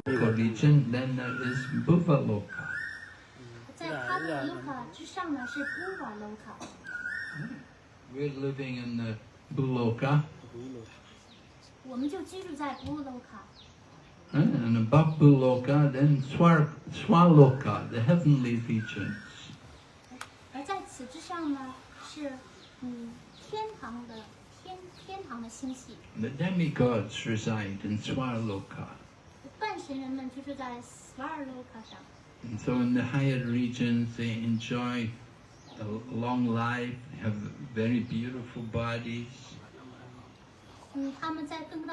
The region, then there is Bhuvaloka. 在帕特洛卡之上呢是布瓦洛卡。We're living in the Bhuloka. 我们就居住在布洛卡。And above Bhuloka, then Swaloka, the heavenly regions. 而在此之上呢是天堂的星系。The demigods reside in Swaloka. 半神人们居住在斯瓦尔洛卡上。And so in the higher regions, they enjoy a long life, have very beautiful bodies. 他们在更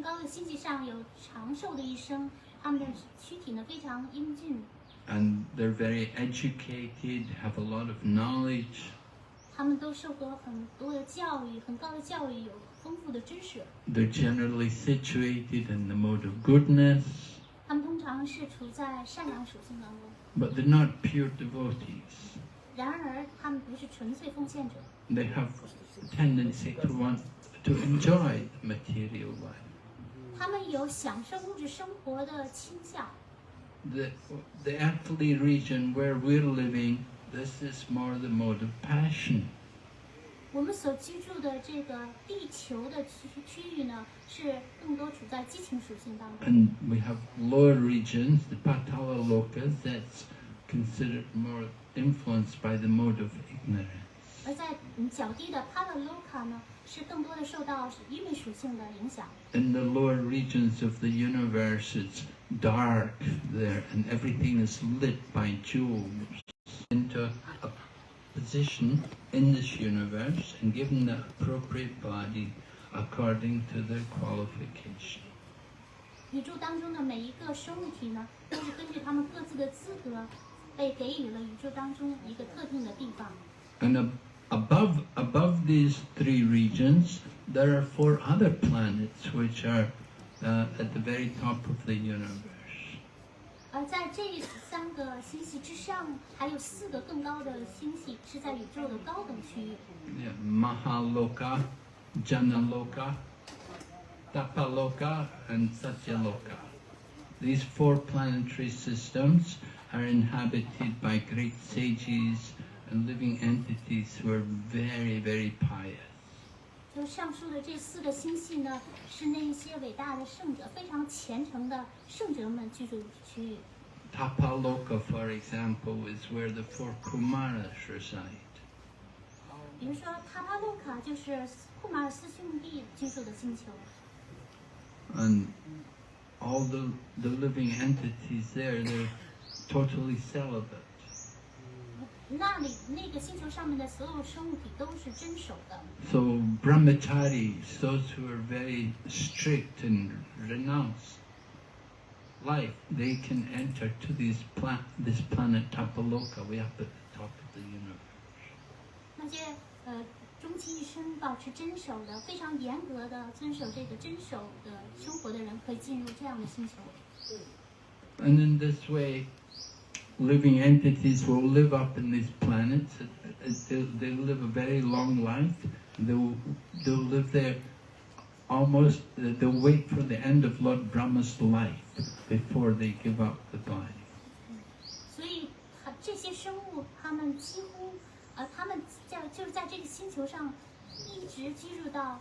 高的星系上有长寿的一生，他们的躯体呢非常英俊。And they're very educated, have a lot of knowledge. 他们都受过很多的教育，很高的教育，有丰富的知识。They're generally situated in the mode of goodness. 他们通常是处在善良属性当中。But they're not pure devotees. 然而，他们不是纯粹奉献者。They have a tendency to want to enjoy material life. 他们有享受物质生活的倾向。The earthly region where we're living, this is more the mode of passion. 我们所居住的这个地球的区域呢，是更多处在激情属性当中。And we have lower regions, the Pattaya lokas, that's considered more influenced by the mode of ignorance. 而在较低的帕特洛卡呢，是更多的受到愚昧属性的影响。In the lower regions of the universe, it's dark there, and everything is lit by jewels. Into a position in this universe and given the appropriate body according to their qualification. 宇宙当中的每一个生物体呢，都是根据他们各自的资格，被给予了宇宙当中一个特定的地方。And above these three regions, there are 4 other planets which are at the very top of the universe. 而在这3个星系之上，还有4个更高的星系是在宇宙的高等区域。Yeah, Mahaloka, Janaloka, Tapaloka, and Satyaloka. These 4 planetary systems are inhabited by great sages and living entities who are very, very pious. 就上述的这4个星系呢，是那一些伟大的圣者、非常虔诚的圣者们居住区域。Tapaloka, for example, is where the 4 Kumaras reside. 比如说，塔帕洛卡就是库马尔斯兄弟居住的星球。And all the living entities there, they're totally celibate. 那个星球上面的所有生物体都是真守的。So brahmacharis, those who are very strict and renounce life, they can enter to this planet Tapaloka, way up at the top of the universe. 那些终其一生保持真守的、非常严格的遵守这个真守的生活的人，可以进入这样的星球。And in this way, living entities will live up in these planets. They'll live a very long life. They'll live there almost. They'll wait for the end of Lord Brahma's life before they give up the body. 所以这些生物，他们几乎他们就是在这个星球上一直居住到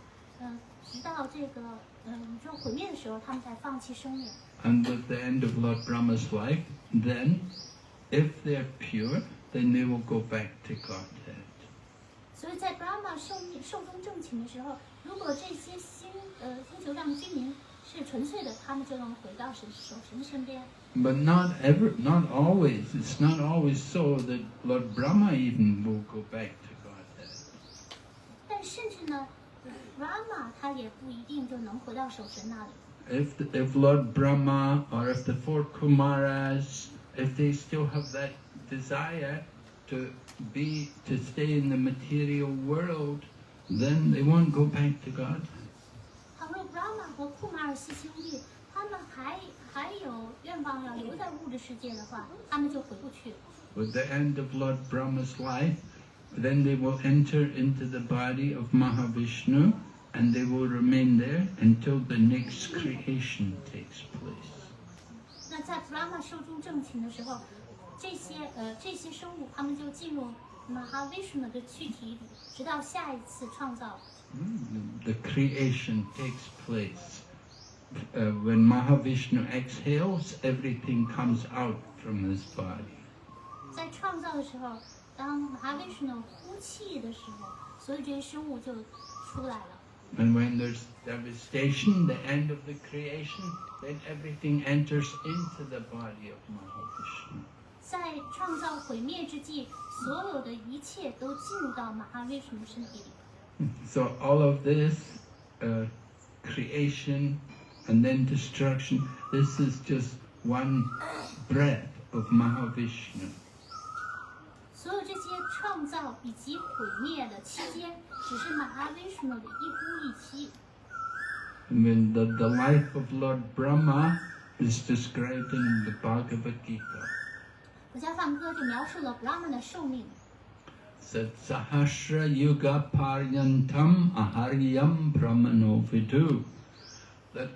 直到这个宇宙毁灭的时候，他们才放弃生命。And at the end of Lord Brahma's life, then, if they're pure, then they will go back to Godhead. 所以在 Brahma 寿终正寝的时候，如果这些星球上的居民是纯粹的，他们就能回到神身边。But not always. It's not always so that Lord Brahma even will go back to Godhead. 但甚至呢 ，Brahma 他也不一定就能回到守神那里。If Lord Brahma or if the 4 Kumaras, if they still have that desire to stay in the material world, then they won't go back to God. 倘若 Brahma 和库马尔斯兄弟他们还有愿望要留在物质世界的话，他们就回不去。With the end of Lord Brahma's life, then they will enter into the body of Mahavishnu, and they will remain there until the next creation takes place. 在 Brahma 寿终正寝的时候，这些生物他们就进入 Mahavishnu 的躯体里，直到下一次创造。The creation takes place. When Mahavishnu exhales, everything comes out from his body. 在创造的时候，当 Mahavishnu 呼气的时候，所有这些生物就出来了。And when there's devastation, the end of the creation, then everything enters into the body of Mahavishnu. 在创造毁灭之际，所有的一切都进入到 Mahavishnu 身体里。So all of this creation and then destruction, this is just one breath of Mahavishnu. 所有这些创造以及毁灭的期间，只是 Mahavishnu 的一呼一吸。I mean, the life of Lord Brahma is described in the Bhagavad Gita. 儒家梵歌就描述了 Brahma 的寿命。Said Sahasra Yuga Paryantam Aharyam Brahmano Vidu. That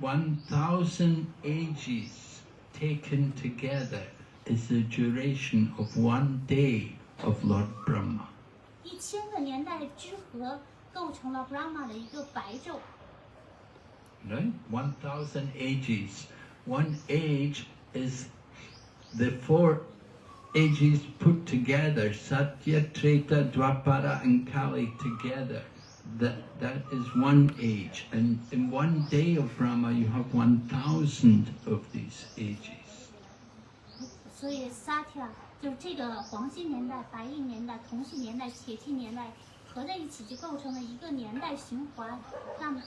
1,000 ages taken together is the duration of one day of Lord Brahma. 1000个年代之和构成了 Brahma 的一个白昼。Right? 1,000 ages. One age is the 4 ages put together, Satya, Treta, Dwapara and Kali together. That is one age. And in one day of Brahma you have 1,000 of these ages. 所以 Satya 就是这个黄金年代、白银年代、铜器年代、铁器年代合在一起，就构成了一个年代循环。那么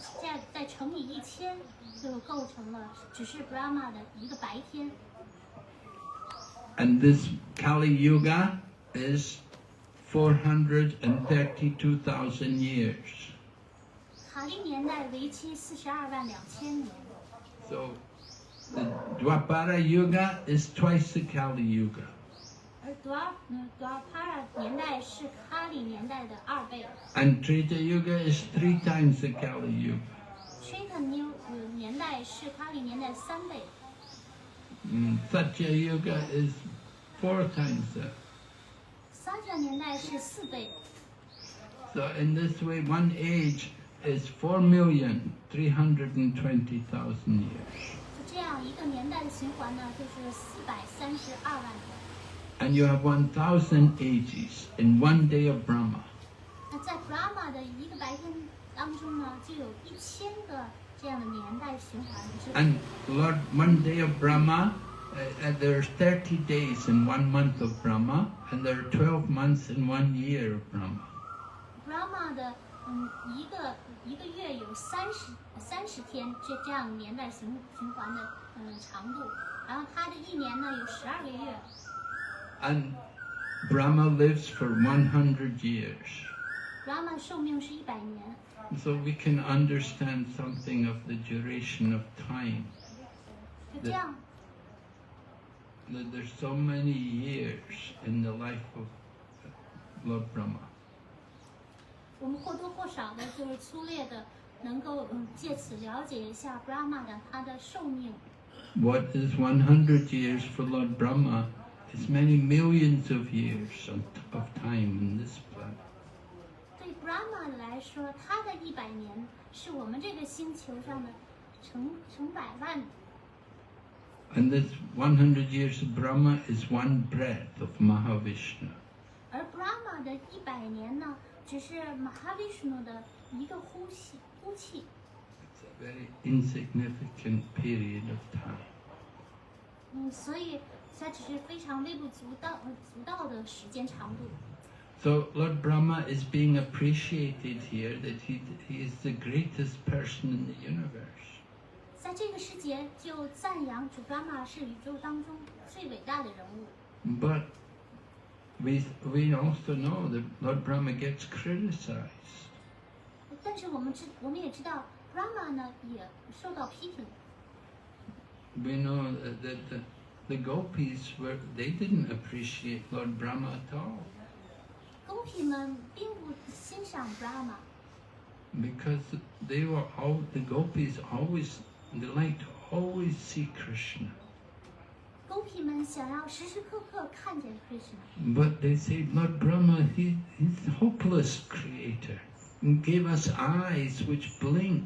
再乘以1000，就构成了只是 Brahma 的一个白天。And this Kali Yuga is 432,000 years. 卡利年代为期422000年。 So the Dwapara Yuga is twice the Kali Yuga. 而Dwapara 年代是卡利年代的2倍。 And Treta Yuga is 3 times the Kali Yuga. Treta 年代是卡利年代3倍。 Satya Yuga is 4 times that. Satya 年代是4倍。 So in this way, one age is 4,320,000 years. 就这样一个年代的循环呢，就是432万年。 And you have 1,000 ages in one day of Brahma. 那在 Brahma 的一个白天当中呢，就有1000个这样的年代循环。 And Lord, one day of Brahma, there are 30 days in 1 month of Brahma, and there are 12 months in 1 year of Brahma. Brahma 的一个月有30天这样年代循环的长度，然后它的一年呢有12个月。 And Brahma lives for 100 years. Brahma 寿命是100年。 So we can understand something of the duration of time. 就这样。 That there's so many years in the life of Lord Brahma. 我们或多或少的就是粗略的能够借此了解一下 Brahma 的他的寿命。 What is 100 years for Lord Brahma is many millions of years of time in this planet. 对 Brahma 来说，他的100年是我们这个星球上的成百万。 And this 100 years of Brahma is one breath of Mahavishnu. 而 Brahma 的100年呢，只是 Mahavishnu 的一个呼气。 It's a very insignificant period of time. 所以它只是非常微不足道的时间长度。 So Lord Brahma is being appreciated here that he is the greatest person in the universe. 在这个世节就赞扬主 Brahma 是宇宙当中最伟大的人物。 But we also know that Lord Brahma gets criticized. 但是我们也知道 Brahma 呢也受到批评。 We know that the gopis they didn't appreciate Lord Brahma at all. 公婢们并不欣赏 Brahma， Because the gopis they like to always see Krishna. 狗皮们想要时时刻刻看见 Krishna， But they say, Lord Brahma, he's a hopeless creator. He gave us eyes which blink.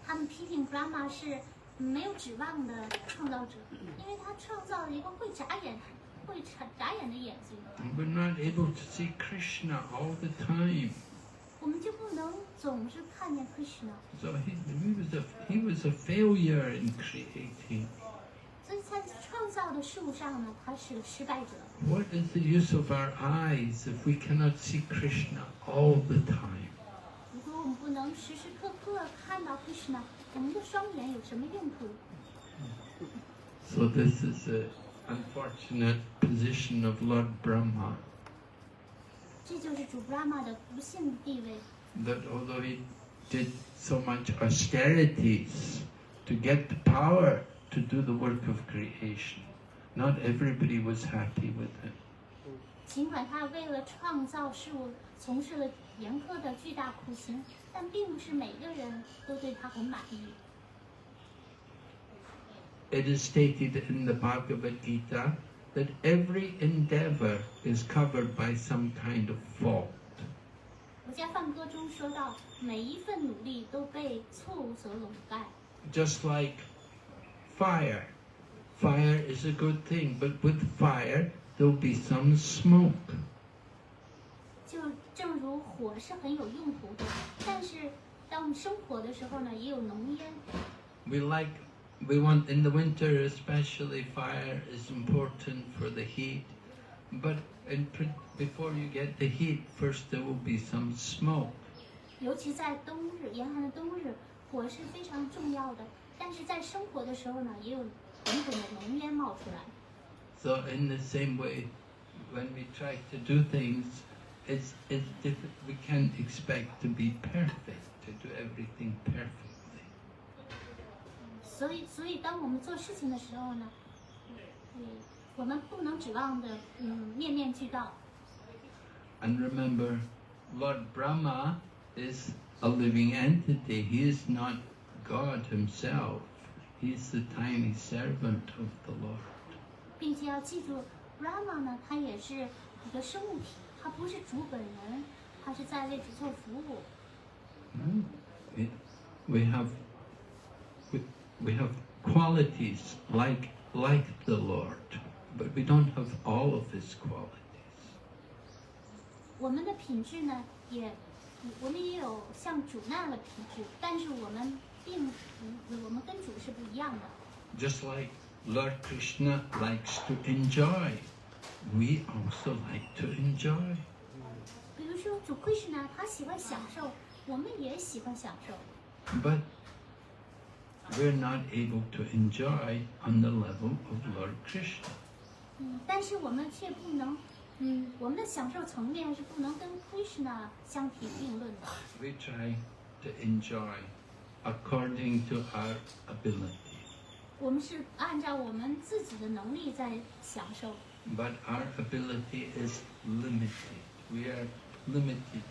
他们批评 Brahma 是没有指望的创造者，因为他创造了一个会眨眼的眼睛。We're not able to see Krishna all the time. 我们就不能总是看见 Krishna， So he was a failure in creating. 所以在创造的事物上呢，他是个失败者。What is the use of our eyes if we cannot see Krishna all the time? 如果我们不能时时刻刻看到 Krishna， 我们的双眼有什么用途？ So this is an unfortunate position of Lord Brahma, 这就是主 Brahma 的不幸的地位。 that although he did so much austerities to get the power to do the work of creation, not everybody was happy with him. 尽管他为了创造事物从事了严苛的巨大苦行，但并不是每个人都对他很满意。 It is stated in the Bhagavad Gita that every endeavor is covered by some kind of fault. 我在梵歌中说到，每一份努力都被错误所笼盖。 Just like fire. Fire is a good thing, but with fire there'll be some smoke. 就正如火是很有用途的，但是当我们生火的时候呢，也有浓烟。 We want in the winter especially, fire is important for the heat, but before you get the heat, first there will be some smoke. 尤其在冬日，严寒的冬日，火是非常重要的。但是在生火的时候呢，也有滚滚的浓烟冒出来。 So in the same way, when we try to do things, it's difficult. We can't expect to be perfect, to do everything perfectly. 所以当我们做事情的时候呢，我们不能指望的面面俱到。 And remember, Lord Brahma is a living entity. He is not God himself. He is the tiny servant of the Lord. 并且要记住 ，Brahma 呢，他也是一个生物体，他不是主本人，他是在为主做服务。We have qualities like the Lord, but we don't have all of his qualities. 我们的品质呢，我们也有像主那样的品质，但是我们跟主是不一样的。 Just like Lord Krishna likes to enjoy, we also like to enjoy. 比如说主 Krishna 他喜欢享受，我们也喜欢享受。 But we're not able to enjoy on the level of Lord Krishna. 但是我们却不能，我们的享受层面是不能跟 Krishna 相提并论的。 We try to enjoy according to our ability. 我们是按照我们自己的能力在享受， But our ability is limited. We are limited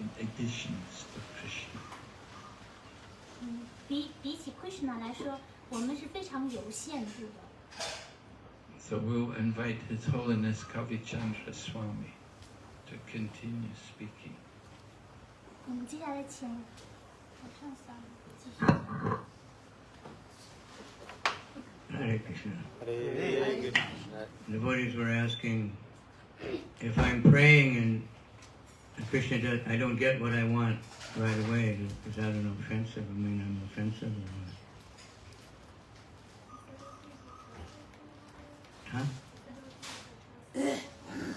in additions to Krishna. 比起 Krishna 来说，我们是非常有限制的。 So we'll invite His Holiness Kavichandra Swami to continue speaking. 接下来请我上桑继续。 Hare Krishna. Hare Krishna. Devotees were asking if I'm praying and Krishna does, I don't get what I want right away. Is that an offensive? I mean, I'm offensive or what? Huh?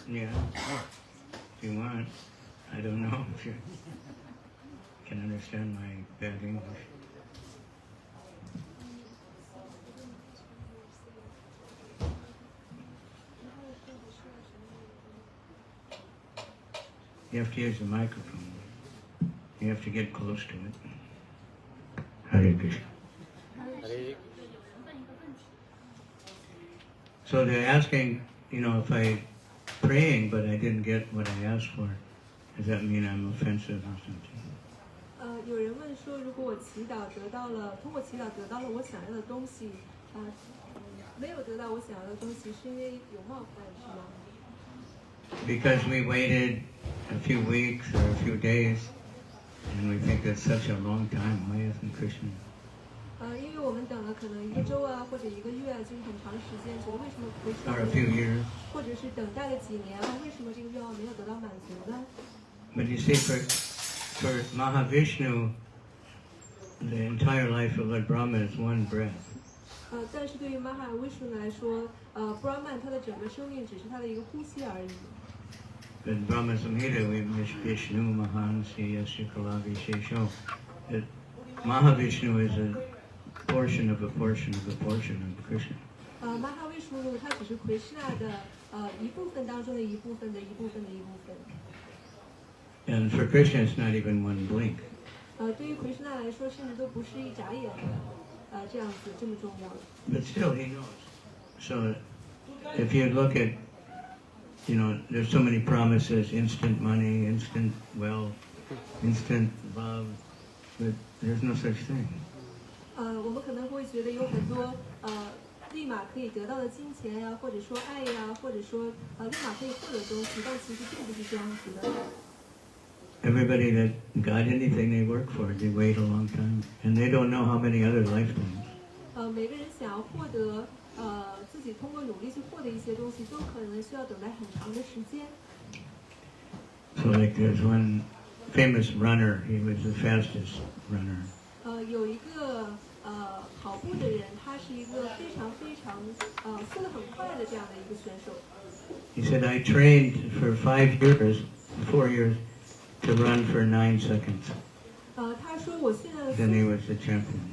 Yeah. If you want. I don't know if you can understand my bad English. You have to use the microphone. You have to get close to it. Hare Krishna. Hare So they're asking, if I praying but I didn't get what I asked for, does that mean I'm offensive or something? 有人问说，如果我通过祈祷得到了我想要的东西，没有得到我想要的东西，是因为有冒犯，是吗？ Because we waited a few weeks or a few days, and we think it's such a long time. Why isn't Krishna? 因为我们等了可能1个周啊，或者1个月啊，就是很长的时间，觉得为什么不是 Or a few years. 或者是等待了几年啊，为什么这个愿望没有得到满足呢？ But you see, for Mahavishnu, the entire life of Lord Brahma is one breath. 但是对于马哈维什来说，Brahman 他的整个生命只是他的一个呼吸而已。 In Brahma Samhita, we Vishnu Mahansi Yasukalavi Shesho. That Mahavishnu is a portion of a portion of a portion of Krishna. 马哈维什鲁它只是奎师那的一部分当中的一部分的一部分的一部分。 And for Krishna, it's not even one blink. 对于奎师那来说，甚至都不是一眨眼的这样子这么重要。 But still, he knows. So, if you look at, there's so many promises: instant money, instant wealth, instant love. But there's no such thing. 我们可能会觉得有很多立马可以得到的金钱呀，或者说爱呀，或者说立马可以获得的东西，但其实并不是这样子的。 Everybody that got anything they work for, they wait a long time, and they don't know how many other lifetimes. 每个人想要获得自己通过努力去获得一些东西，都可能需要等待很长的时间。 So, like, there's one famous runner. He was the fastest runner. 有一个跑步的人，他是一个非常非常速度很快的这样的一个选手。 He said, "I trained for 4 years, to run for 9 seconds." 他说我训练了 Then he was the champion.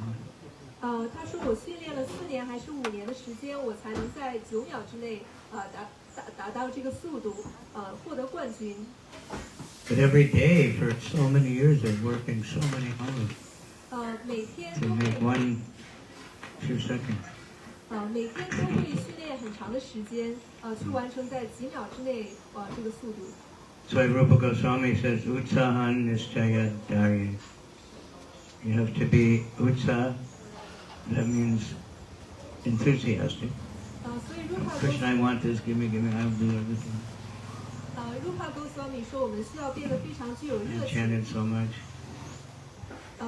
他说我训练了4年还是5年的时间，我才能在9秒之内达到这个速度，获得冠军。 But every day for so many years, they're working so many hours 每天 to 都 make 会 1 few seconds. 每天都会训练很长的时间，去完成在几秒之内这个速度。 So Rupa Goswami says, "Utsahan nischaya dharye." You have to be utsa. That means enthusiastic. 所以 Rupa Krishna, I want this. Give me. I'll do everything. Rupa Goswami 说，我们需要变得非常具有热 I 情。 chanted so much.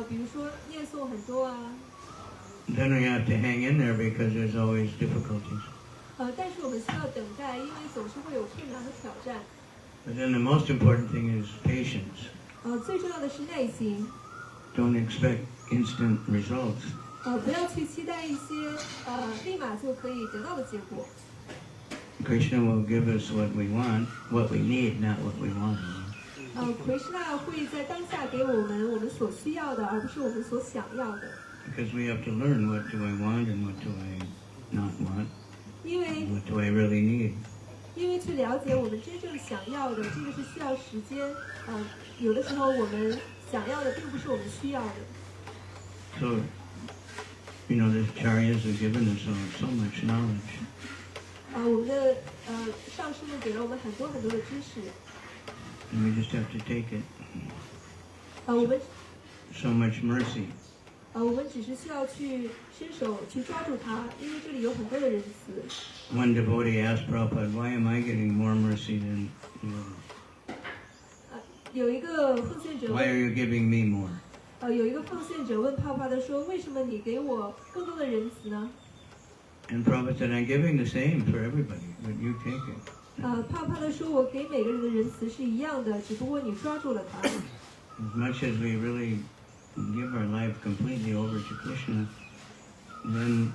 比如说念诵很多啊。 Then we have to hang in there because there's always difficulties. 但是我们需要等待，因为总是会有困难和挑战。 But then the most important thing is patience. 最重要的是耐心。 Don't expect instant results. 不要去期待一些立马就可以得到的结果。 Krishna will give us what we want, what we need, not what we want. 奎师那会在当下给我们所需要的，而不是我们所想要的。 Because we have to learn what do I want and what do I not want, 因为 and what do I really need. 去了解我们真正想要的，这个是需要时间。有的时候我们想要的并不是我们需要的。 So, the acharyas have given us so much knowledge. 我们的上师们给了我们很多很多的知识。 And we just have to take it. 我们 So much mercy. 我们只是需要去伸手去抓住它，因为这里有很多的仁慈。 One devotee asked Prabhupada, "Why am I getting more mercy than you? 有一个奉献者 Why are 问， you giving me more?" 有一个奉献者问帕帕的说：“为什么你给我更多的仁慈呢？” And Prabhupada said, "I'm giving the same for everybody, but you take it." 帕帕的说：“我给每个人的仁慈是一样的，只不过你抓住了它。” As much as we really give our life completely over to Krishna, then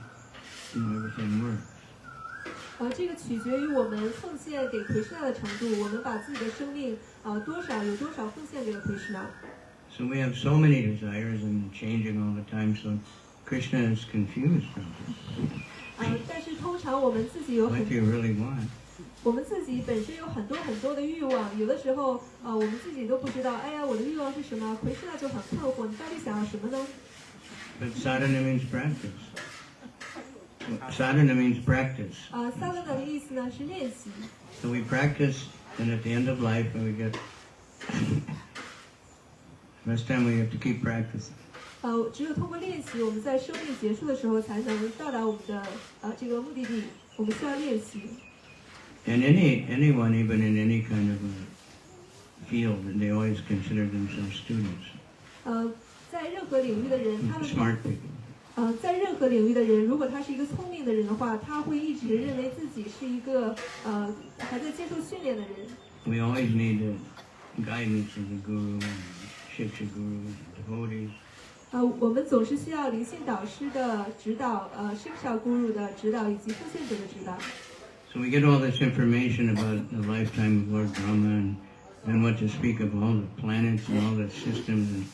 everything works. 这个取决于我们奉献给奎师那的程度。我们把自己的生命有多少奉献给了奎师那。 So we have so many desires and changing all the time, so Krishna is confused. 但是通常我们自己有 What do you really want? 我们自己本身有很多的欲望，有的时候我们自己都不知道，哎呀，我的欲望是什么？奎师那就很困惑，你到底想要什么呢？ But sadhana means practice. Sadhana means practice. 萨勒的意思呢是练习。 So we practice, and at the end of life, when we get... Rest time we have to keep practicing. 只有通过练习，我们在生命结束的时候才能到达我们的这个目的地。我们需要练习。And anyone, even in any kind of a field, they always consider themselves students. 在任何领域的人，他们 Smart people. 在任何领域的人，如果他是一个聪明的人的话，他会一直认为自己是一个还在接受训练的人。We always need the guidance of the guru and shiksha gurus, devotees. 我们总是需要灵性导师的指导，Shiksha Guru 的指导以及奉献者的指导。So we get all this information about the lifetime of Lord Brahma and what to speak of all the planets and all the systems.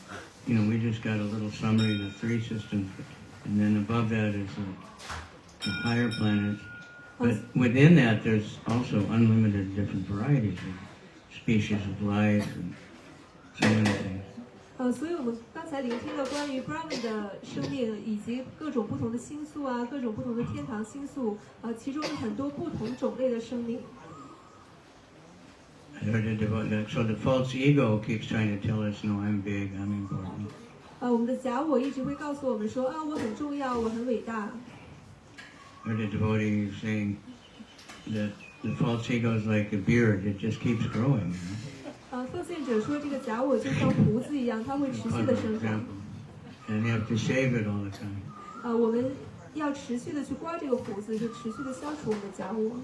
And, we just got a little summary of the 3 systems. And then above that is the higher planets. But within that, there's also unlimited different varieties of species of life and so many things. 所以我们刚才聆听了关于 Brahman 的生命，以及各种不同的星宿啊，各种不同的天堂星宿，其中有很多不同种类的生命。So the false ego keeps trying to tell us, no, I'm big, I'm important. 我们的假我一直会告诉我们说，我很重要，我很伟大。Or the devotee saying that the false ego is like a beard, it just keeps growing. 奉献者说，这个假我就像胡子一样，它会持续的生长。And you have to shave it all the time. 我们要持续的去刮这个胡子，就持续的消除我们的假我。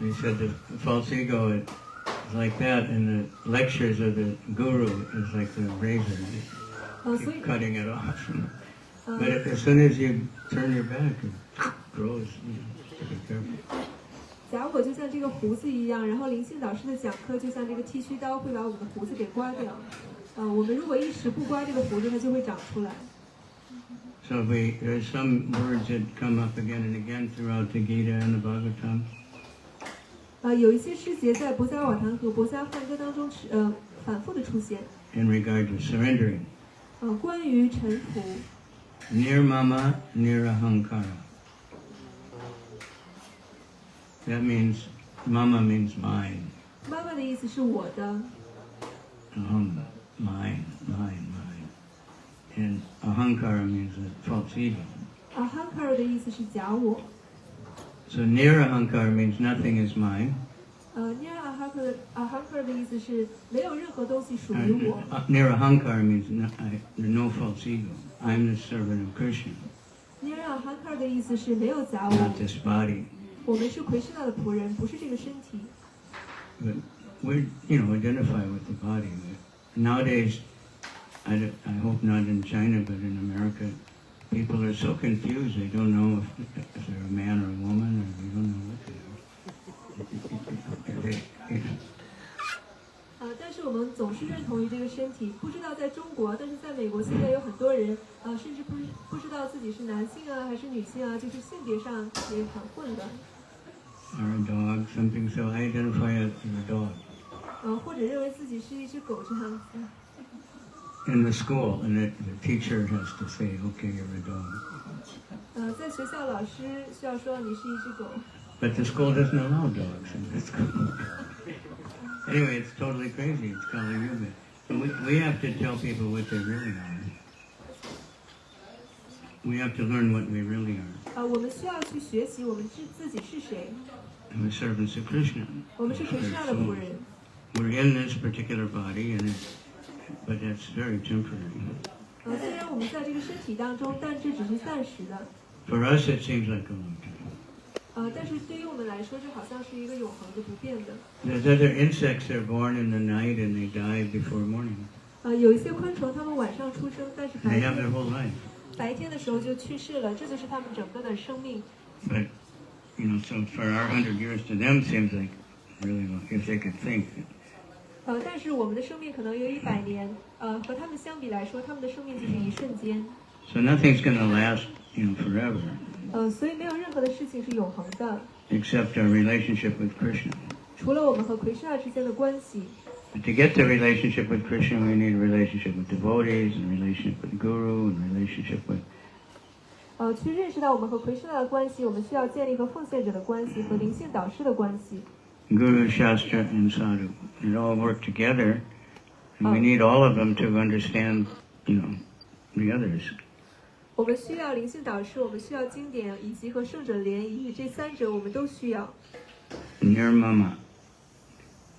They said the false ego is like that, and the lectures of the guru is like the razor. Keep cutting it off. But as soon as you turn your back, it grows. Be careful. 假我就像这个胡子一样，然后灵性导师的讲课就像这个剃须刀，会把我们的胡子给刮掉。我们如果一时不刮这个胡子，它就会长出来。So there's some words that come up again and again throughout the Gita and the Bhagavatam. 有一些诗节在博伽瓦坛和博伽梵歌当中反复的出现。In regard to surrendering. 关于臣服。Nirmama nirahankara. That means, mama means mine. 妈妈的意思是我的。Mine. And ahankara means a false ego. Ahankara 的意思是假我。So nirahankara means nothing is mine. Ahankara 的意思是没有任何东西属于我。Nirahankara means no false ego. I'm the servant of Krishna. Nirahankara 的意思是没有假我。Not this body. 我们是奎师那的仆人，不是这个身体。But we, identify with the body. Nowadays, I hope not in China, but in America, people are so confused. They don't know if they're a man or a woman, or they don't know what they are. 但是我们总是认同于这个身体，不知道在中国，但是在美国，现在有很多人，甚至不知道自己是男性啊还是女性啊，就是性别上也很混乱。Or a dog, something. So I identify as a dog. 或者认为自己是一只狗这样子。In the school, and the teacher has to say, "Okay, you're a dog." 在学校，老师需要说你是一只狗。But the school doesn't allow dogs in the school. Anyway, it's totally crazy. It's Kali Yuga. So we have to tell people what they really are. We have to learn what we really are. 我们需要去学习我们自己是谁。And we're servants of Krishna. 我们是奎师那的仆人。We're in this particular body, but that's very temporary. 虽然我们在这个身体当中，但这只是暂时的。For us, it seems like a long time. 但是对于我们来说，这好像是一个永恒的、不变的。There's other insects that are born in the night and they die before morning. 有一些昆虫，它们晚上出生，但是 They have their whole life. 白天的时候就去世了，这就是它们整个的生命。But, so for our 100 years to them seems like really long, if they could think. 但是我们的生命可能有100年，和他们相比来说，他们的生命就是一瞬间。So nothing's going to last, forever. 所以没有任何的事情是永恒的。Except our relationship with Krishna. 除了我们和奎师那之间的关系。But to get the relationship with Krishna, we need a relationship with devotees, and a relationship with Guru, and a relationship with. 去認識到我們和奎師那的關係，我們需要建立和奉獻者的關係和靈性導師的關係。Guru, Shastra, and Sadhu, it all work together, and we need all of them to understand, the others. 我们需要灵性导师，我们需要经典，以及和圣者联谊，这三者我们都需要。Your mama.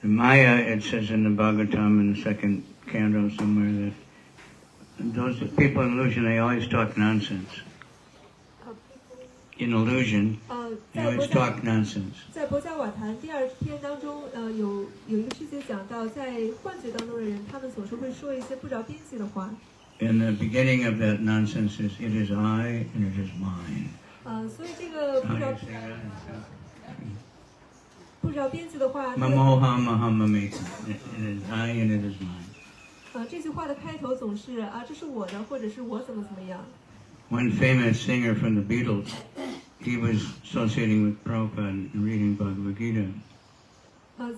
The Maya, it says in the Bhagavatam in the second canto somewhere that those people in illusion, they always talk nonsense. In illusion, they always talk nonsense. 在波加瓦坛第2篇当中，有一个世界讲到，在幻觉当中的人，他们总是会说一些不着边际的话。And the beginning of that nonsense is, it is I and it is mine. 所以这个 How do you say that? 不着边际的话， Mamoha mahamameka. It is I and it is mine. 这句话的开头总是这是我的，或者是我怎么样。One famous singer from the Beatles, he was associating with Prabhupada and reading Bhagavad Gita.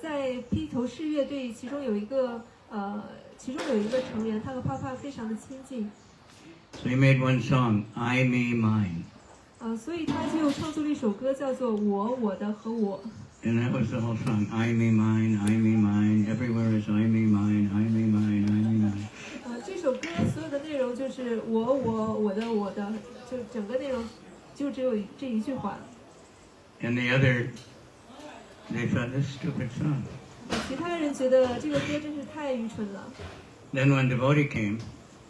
在披头士乐队其中有一个成员，他和帕帕非常的亲近。So he made one song, I, me, mine. 所以他就创作了一首歌，叫做我、我的和我。And that was the whole song, I, me, mine, I, me, mine. Everywhere is I, me, mine, I, me, mine, I, me, mine. 这首歌所有的内容就是我、我的、就整个内容就只有这一句话。And the other, they thought, this stupid song. 其他人觉得这个歌真是太愚蠢了。Then one devotee came,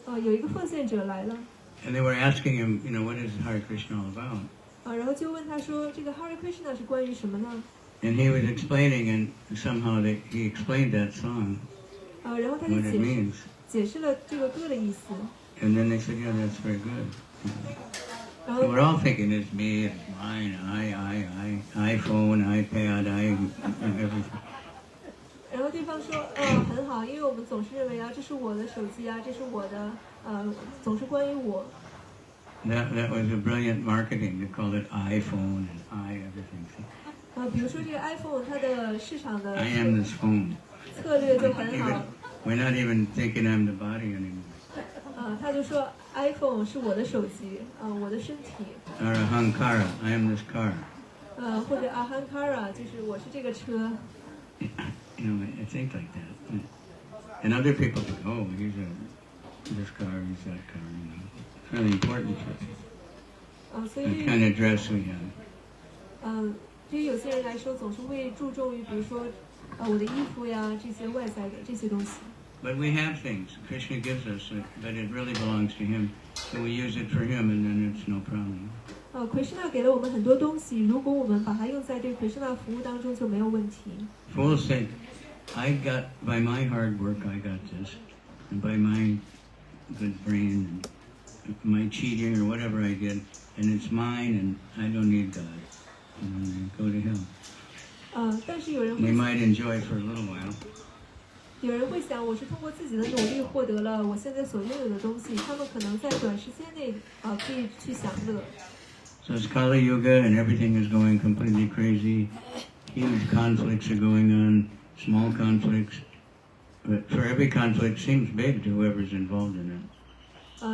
有一个奉献者来了， and they were asking him, what is Hare Krishna all about? 然后就问他说，这个 Hare Krishna 是关于什么呢？ And he was explaining, and somehow he explained that song, 然后他就 what it means. 解释了这个歌的意思。 And then they said, yeah, that's very good. 然 So 后 we're all thinking it's me, it's mine, I, iPhone, iPad, everything. 然后对方说，很好，因为我们总是认为这是我的手机这是我的，总是关于我。That was a brilliant marketing to call it iPhone and everything. 比如说这个 iPhone 它的市场的 I am this phone. 策略就很好。 We're not even thinking I'm the body anymore. 他就说 iPhone 是我的手机，我的身体。Or Ahankara, I am this car. 或者 Ahankara 就是我是这个车。I think like that. And other people think, oh, he's this car, he's that car. It's really important for 所 the 以 kind of dress we have. 对于有些人来说，总是会注重于，比如说，我的衣服呀，这些外在的这些东西。 But we have things Krishna gives us, but it really belongs to Him. So we use it for Him, and then it's no problem. Krishna 给了我们很多东西，如果我们把它用在对 Krishna 服务当中，就没有问题。 Fools say, I got, by my hard work, I got this, and by my good brain, and my cheating or whatever I did, and it's mine, and I don't need God. And then they go to Him. 但是有人 They 会 might enjoy for a little while. 有人会想，我是通过自己的努力获得了我现在所拥有的东西，他们可能在短时间内可以去享乐。 So it's Kali Yuga, and everything is going completely crazy. Huge conflicts are going on, small conflicts. But for every conflict seems big to whoever's involved in it.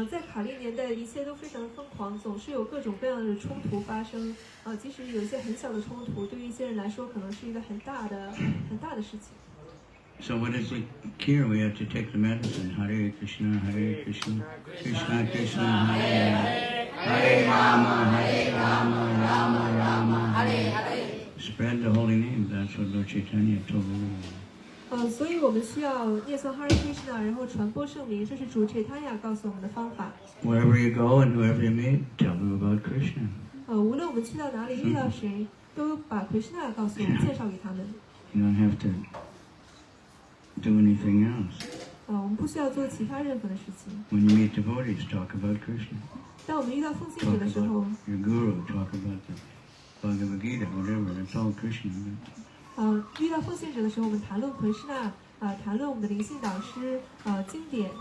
在卡利年代，一切都非常的疯狂，总是有各种各样的冲突发生。即使有一些很小的冲突，对于一些人来说，可能是一个很大的事情。 So what is the cure? We have to take the medicine. Hare Krishna, Hare Krishna, Krishna Krishna, Hare Hare, Hare Rama, Hare Rama, Rama Rama, Hare Hare. Spread the holy name. That's what Lord Chaitanya told everyone. 所以我们需要念诵 Hare Krishna， 然后传播圣名，这是主 Chaitanya 告诉我们的方法。 Wherever you go and whoever you meet, tell them about Krishna. 无论我们去到哪里，遇到谁，都把 Krishna 告诉我们，介绍给他们。 You don't have to do anything else. 我们不需要做其他任何的事情。 When you meet devotees, talk about Krishna. 当我们遇到奉献 Talk 者的时候， about your guru. Talk about the Bhagavad Gita, whatever. That's all Krishna. 遇到奉献者的时候，我们谈论 Krishna，谈论我们的灵性导师，经典。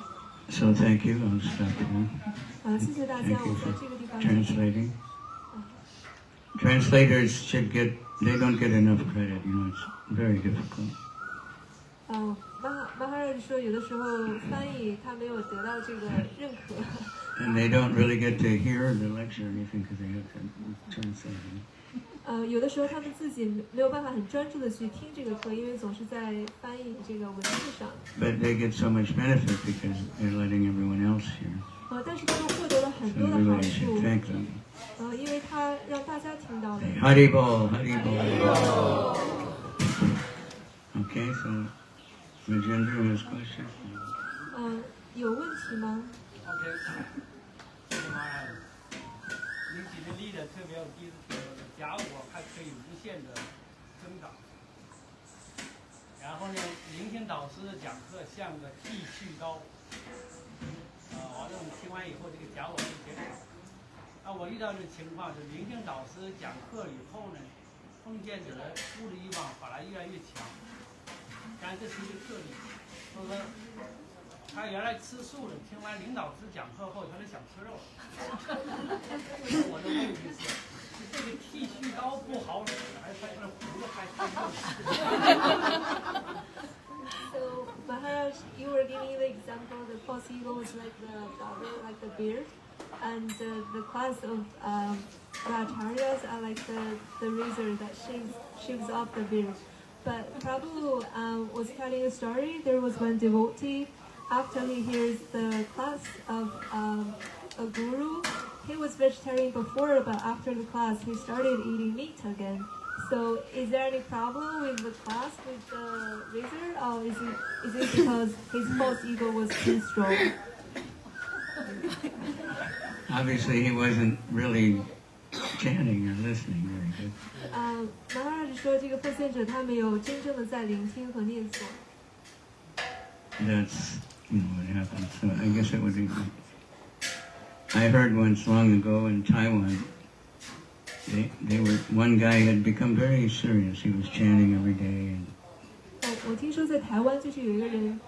So thank you. I'll stop here. 谢谢大家， Thank 我 you 在 for 这个地方。 translating. Translators should get, they don't get enough credit, it's very difficult. 马哈尔说，有的时候翻译他没有得到这个认可。 And they don't really get to hear the lecture or anything because they have to translate. 有的时候他们自己没有办法很专注的去听这个课，因为总是在翻译这个文字上。 But they get so much benefit because they're letting everyone else hear. 但是他们获得了很 So 多的 really 好 I should 处， thank them. 因为他让大家听到了。 Haribol, Haribol. Okay, so Rajendra has questions. 有问题吗？ OK，谢谢马上，您举的例子特别有意思，假我还可以无限的增长。然后呢，灵性导师的讲课像个剃须刀，完了我们听完以后，这个假我就减少。我遇到这个情况是，灵性导师讲课以后呢，奉献者物力欲望反而越来越强，但这是一个特例，所以说。他原来吃素的，听完领导师讲课后，他就想吃肉了。我的问题是，这个剃须刀不好使，还是他这胡子还太硬？ So Maharaj, you were giving the example the false ego was like the daughter, like the beard, and the class of acharyas are like the razor that shaves off the beard. But Prabhu was telling a story. There was one devotee. After he hears the class of a guru, he was vegetarian before, but after the class, he started eating meat again. So, is there any problem with the class with the razor, or is it because his false ego was too strong? Obviously, he wasn't really chanting or listening very good. Maharaj 说，这个奉献者他没有真正的在聆听和念诵。 That's what happens. So I guess it would be. I heard once long ago in Taiwan. They were one guy had become very serious. He was chanting every day. 我听说在台湾就是有一个人，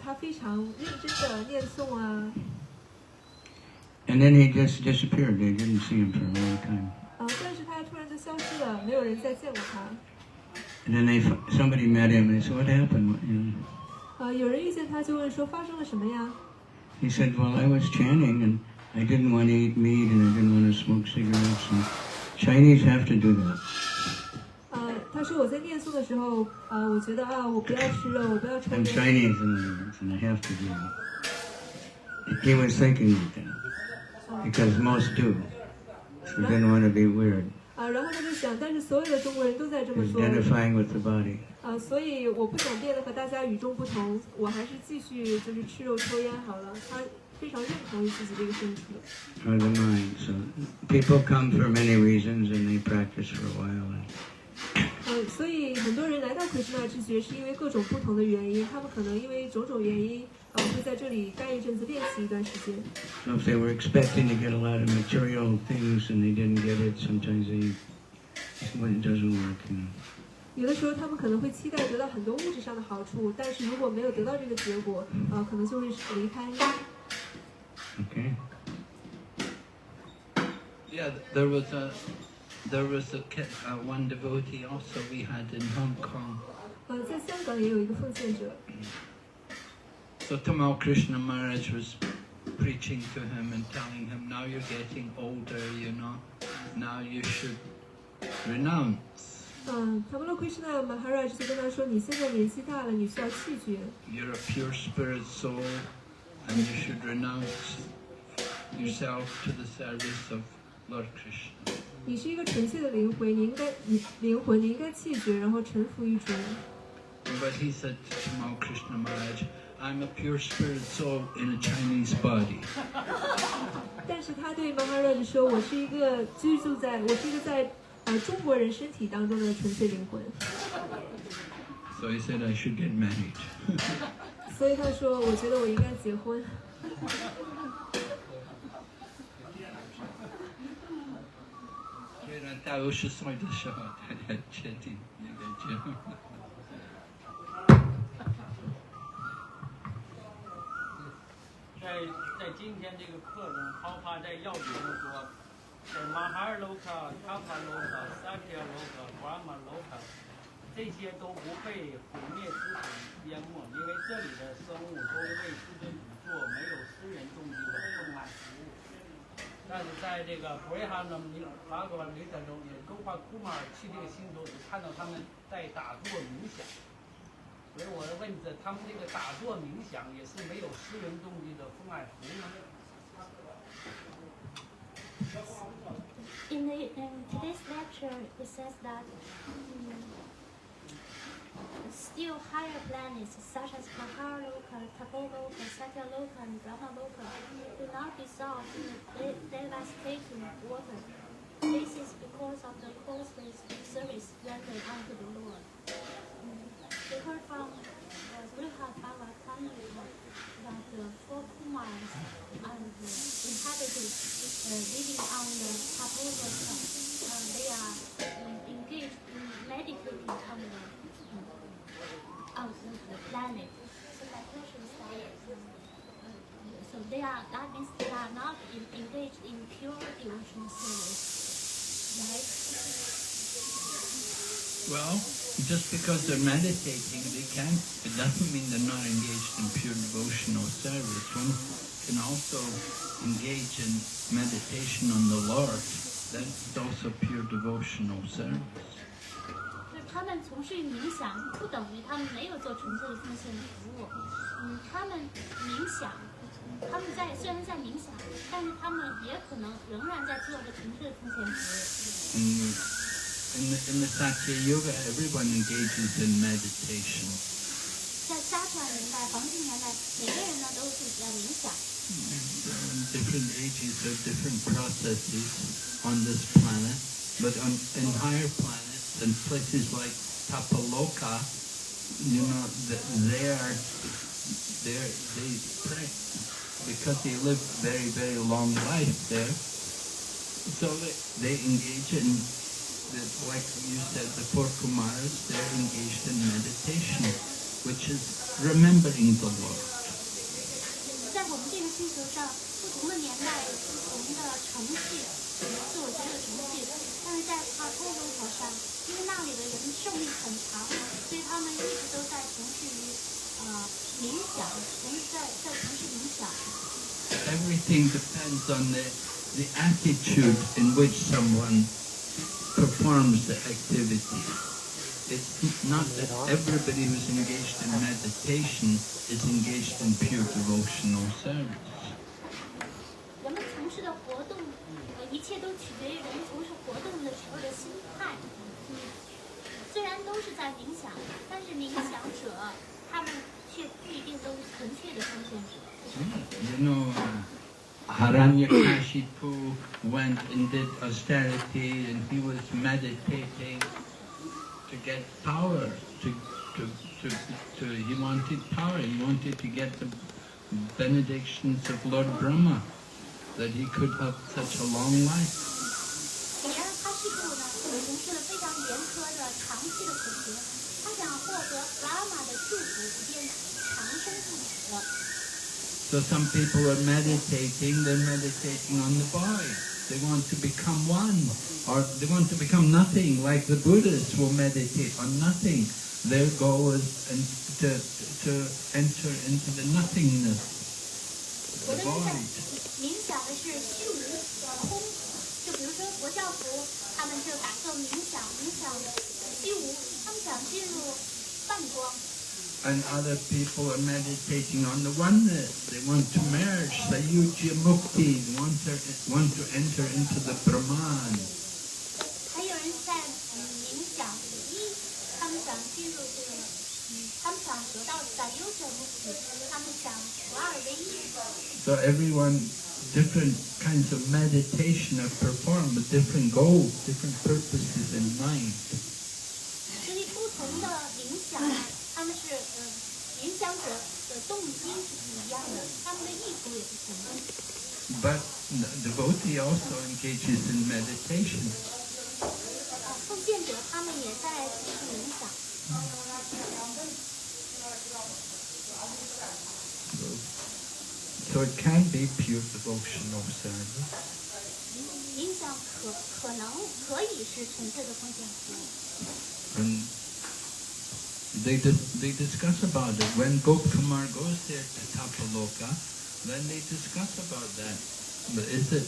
他非常认真的念诵啊。And then he just disappeared. They didn't see him for a long time. 但是他突然就消失了，没有人再见过他。And then somebody met him and they said, "What happened?"有人遇见他就问说发生了什么呀？ He said, "Well, I was chanting and I didn't want to eat meat and I didn't want to smoke cigarettes and Chinese have to do that." 他说我在念诵的时候，我觉得我不要吃肉，我不要抽 I'm 烟。 Chinese in other words, and I have to do that. He was thinking like that because most do. So he didn't want to be weird. 然后他就想，但是所有的中国人都在这 He 么 was 说。 identifying with the body. 所以我不想变得和大家与众不同，我还是继续就是吃肉抽烟好了。他非常认同于自己这个身体。 Or the mind. So people come for many reasons and they practice for a while. 所以很多人来到奎师那知觉是因为各种不同的原因，他们可能因为种种原因，会在这里待一阵子练习一段时间。 So if they were expecting to get a lot of material things and they didn't get it, sometimes it doesn't work. 有的时候他们可能会期待得到很多物质上的好处，但是如果没有得到这个结果，可能就会离开。 Okay. Yeah, there was one devotee also we had in Hong Kong. 在香港也有一个奉献者。 So Tamal Krishna Maharaj was preaching to him and telling him, now you're getting older, now you should renounce. 塔摩罗奎师那 Maharaj 就跟他说，你现在年纪大了，你需要弃绝。 You're a pure spirit soul and you should renounce yourself to the service of Lord Krishna. 你是一个纯粹的灵魂，你应该弃绝，然后臣服于主。 But he said to Tamal Krishna Maharaj, I'm a pure spirit soul in a Chinese body. 但是他对 Maharaj 说，我是一个在中国人身体当中的纯粹灵魂。 So he said I should get married. 所以他说，我觉得我应该结婚。 在今天这个课中，抛发在要点中说，在马哈尔罗卡、卡帕罗卡、萨提亚罗卡、瓜玛罗卡，这些都不被毁灭之水淹没，因为这里的生物都为世尊主做没有私人动机的奉爱服务。但是在这个布瑞哈的拉格瓦雷特中，也勾画库马尔去这个星球时，看到他们在打坐冥想。所以我的问是，他们这个打坐冥想也是没有私人动机的奉爱服务吗？ In today's lecture, it says that still higher planets such as Mahaloka, Tapoloka, Satyaloka, and Brahmaloka do not dissolve in the devastating water. This is because of the costly service rendered unto the Lord. We heard from Brihad Bhagavatam that the four Kumars and inhabitants living on the Tapoloka, they are engaged in meditating on the planet. So my question is that, so that means they are not engaged in pure devotional service, right? Well, just because they're meditating, it doesn't mean they're not engaged in pure devotional service. One can also engage in meditation on the Lord. That's also pure devotional service. 他们从事冥想，不等于他们没有做纯粹的奉献服务。他们冥想，他们虽然在冥想，但是他们也可能仍然在做着纯粹的奉献服务。In the Satya Yoga, everyone engages in meditation. 在沙传年代、黄金年代，每个人呢都是在冥想。Different ages have different processes on this planet, but in higher planets, in places like Tapaloka, you know, they pray because they live very, very long life there. So they engage in, like you said, the four Kumaras, they're engaged in meditation, which is remembering the Lord. 在我们这个星球上，不同的年代有不同的程序，自我觉的程序。但是在帕托罗岛上，因为那里的人寿命很长，所以他们一直都在从事于冥想，在从事冥想。Everything depends on the attitude in which someone performs the activity. It's not that everybody who's engaged in meditation is engaged in pure devotional service. 人们从事的活动，一切都取决于人们从事活动的时候的心态。虽然都是在冥想，但是冥想者他们却不一定都是纯粹的奉献者。You know, Hiranyakashipu went and did austerity, and he was meditating to get power. He wanted power. He wanted to get the benedictions of Lord Brahma, that he could have such a long life. 显然，他是部呢从事了非常严苛的长期的苦学，他想获得拉玛的祝福，以便长生不死。So some people are meditating, they're meditating on the body. They want to become one, or they want to become nothing, like the Buddhists will meditate on nothing. Their goal is to enter into the nothingness of the body. 冥想的是虚无空，就比如说佛教徒，他们就打坐冥想虚无，他们想进入半光。And other people are meditating on the oneness. They want to merge, Sayujya Mukti, want to enter into the Brahman. 还有人在冥想一，他们想进入这个，他们想得到Sayujya Mukti，他们想合二为一。So everyone, different kinds of meditation are performed with different goals, different purposes in mind. 所以不同的冥想，他们是冥想者的动机是不一样的，他们的意图也不同的。But the devotee also engages in meditation. 奉献者他们也在从事冥想。So it can be pure devotional service. 冥想可以是纯粹的奉献服务。And they discuss about it. When Gopkumar goes there to Tapaloka, then they discuss about that. But is it,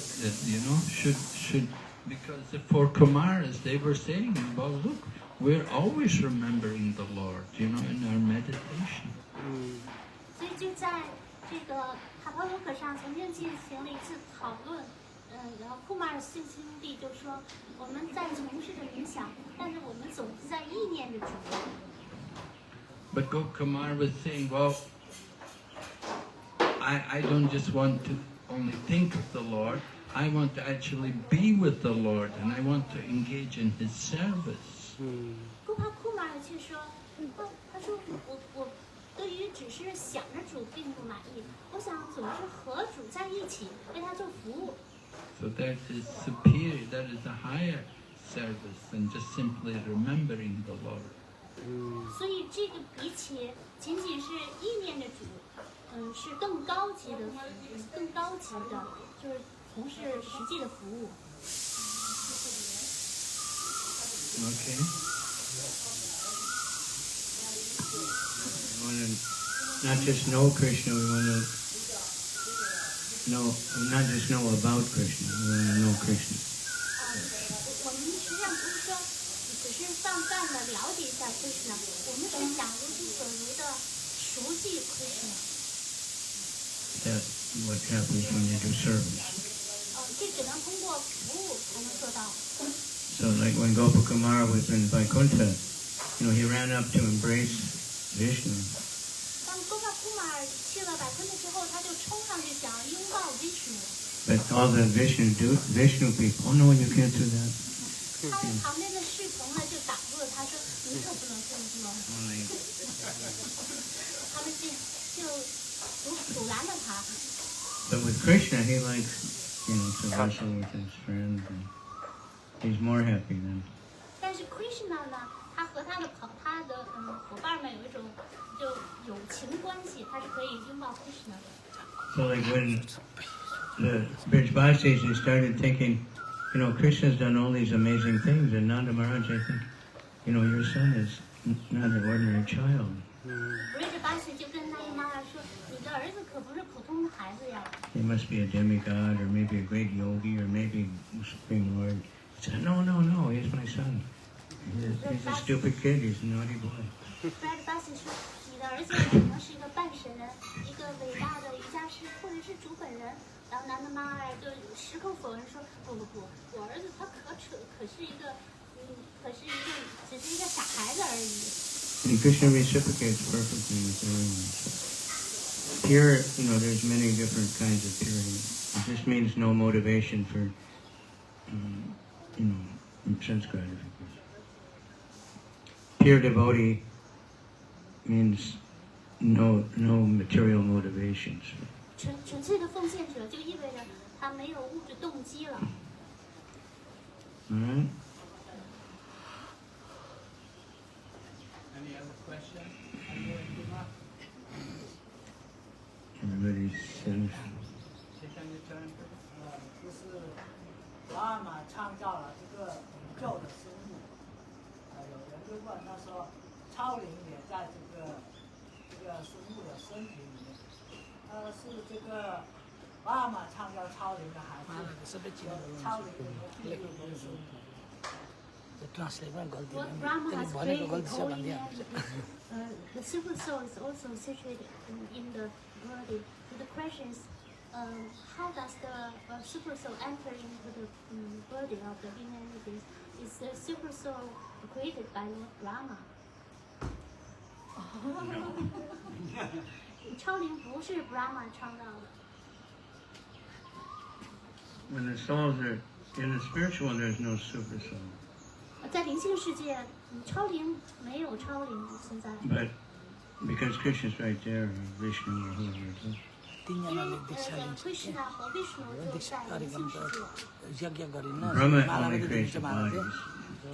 should because the four Kumaras, they were saying, well, look, we're always remembering the Lord, in our meditation. 所以就在这个卡帕罗克上曾经进行了一次讨论，然后库马尔四兄弟就说我们在从事着冥想，但是我们总是在意念着主。But Gokumar was saying, well, I don't just want to only think of the Lord, I want to actually be with the Lord and I want to engage in His service. 库马尔却说，他说我对于只是想着主并不满意，我想总是和主在一起，为他做服务。So that is superior, that is a higher service than just simply remembering the Lord. 所以这个比起仅仅是意念着主，是更高级的，就是从事实际的服务。Okay. We want to not just know Krishna, we want to know, not just know about Krishna, we want to know Krishna. 我们实际上不是说只是泛泛的了解一下 Krishna， 我们是想如其所如的熟悉 Krishna。 That's what happens when you do service. 这只能通过服务才能做到。 So like when Gopakumar was in Vaikuntha, he ran up to embrace Vishnu. 当哥巴库马尔去了百昆的时候，他就冲上去想拥抱 Vishnu。 But all the Vishnu people, oh no, you can't do that. 他的旁边的侍从呢就挡住了他，说你可不能这么做。 Only 他们就阻拦了他。 But with Krishna, he likes, to wrestle with his friends, and he's more happy then. 但是 Krishna 呢，他和他的伙伴们有一种就友情关系，他是可以拥抱 Krishna 的。 So like when the Brijbasis, they started thinking, Krishna's done all these amazing things, and Nanda Maharaj, I think, your son is not an ordinary child. Brijbasis 就跟那姨妈妈说，你的儿子可不是普通的孩子呀。 He must be a demigod, or maybe a great yogi, or maybe the Supreme Lord. He said, no, he's my son. He's a stupid kid, he's a naughty boy. Brijbasis 说，你的儿子可能是一个半神人，一个伟大的瑜伽师，或者是主本人。然后南的妈妈就矢口否认说，不，我儿子他可是一个只是一个傻孩子而已。 And Krishna reciprocates perfectly with everyone. Pure, there's many different kinds of purity. It just means no motivation for, sense gratification. Pure devotee means no material motivations. 纯粹的奉献者就意味着他没有物质动机了。 All right? Any other question? Everybody's safe. Take on your turn. 就是妈妈创造了这个宇宙的生物。有人就问他说，超灵也在这个生物的身体里面。是这个妈妈创造超灵的孩子，有超灵的第六个生物。 What Brahma has created all humanity, the super soul is also situated in the body. So the question is, how does the super soul enter into the body of the humanity? Is the super soul created by Lord Brahma? 超灵不是 Brahma 创造的。 When the souls are in the spiritual, there's no super soul. 在灵性世界，超灵没有超灵存在。 But because Krishna's right there, or Vishnu or whoever it is. 因为Krishna 和 Vishnu 就在灵性世界。 Brahma only creates the bodies.